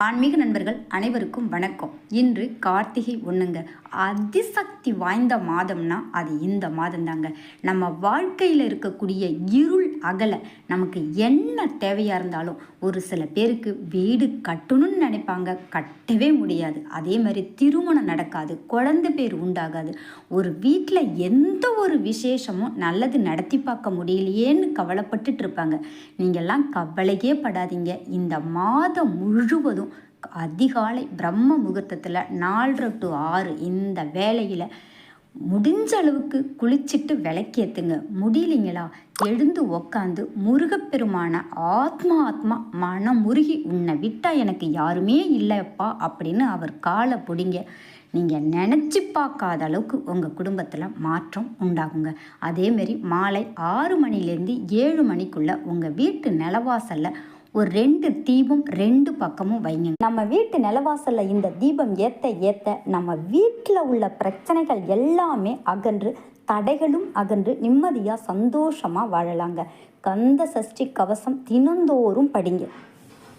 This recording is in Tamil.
ஆன்மீக நண்பர்கள் அனைவருக்கும் வணக்கம். இன்று கார்த்திகை ஒன்றுங்க. அதிசக்தி வாய்ந்த மாதம்னா அது இந்த மாதம் தாங்க. நம்ம வாழ்க்கையில் இருக்கக்கூடிய இருள் அகல நமக்கு என்ன தேவையாக இருந்தாலும் ஒரு சில பேருக்கு வீடு கட்டணும்னு நினைப்பாங்க, கட்டவே முடியாது. அதே மாதிரி திருமணம் நடக்காது, குழந்தை பேர் உண்டாகாது. ஒரு வீட்டில் எந்த ஒரு விசேஷமும் நல்லது நடத்தி பார்க்க முடியலையேன்னு கவலைப்பட்டுட்டு இருப்பாங்க. நீங்கள்லாம் கவலையே படாதீங்க. இந்த மாதம் முழுவதும் அதிகாலை பிரம்ம முகூர்த்தத்தில் 4:30 to 6 இந்த வேலையில் முடிஞ்ச அளவுக்கு குளிச்சுட்டு விளக்கேற்றுங்க. முடியலைங்களா, எழுந்து உக்காந்து முருகப்பெருமான ஆத்மா மனம் முருகி உன்னை விட்டால் எனக்கு யாருமே இல்லைப்பா அப்படின்னு அவர் காலை பிடிங்க. நீங்கள் நினச்சி பார்க்காத அளவுக்கு உங்கள் குடும்பத்தில் மாற்றம் உண்டாகுங்க. அதேமாரி மாலை 6 மணிலேருந்து 7 மணிக்குள்ளே உங்கள் வீட்டு நிலவாசலில் ஒரு 2 தீபம் 2 பக்கமும் வைங்க. நம்ம வீட்டு நிலவாசலில் இந்த தீபம் ஏற்ற நம்ம வீட்டில் உள்ள பிரச்சனைகள் எல்லாமே அகன்று, தடைகளும் அகன்று நிம்மதியாக சந்தோஷமாக வாழலாங்க. கந்த சஷ்டி கவசம் தினந்தோறும் படிங்க.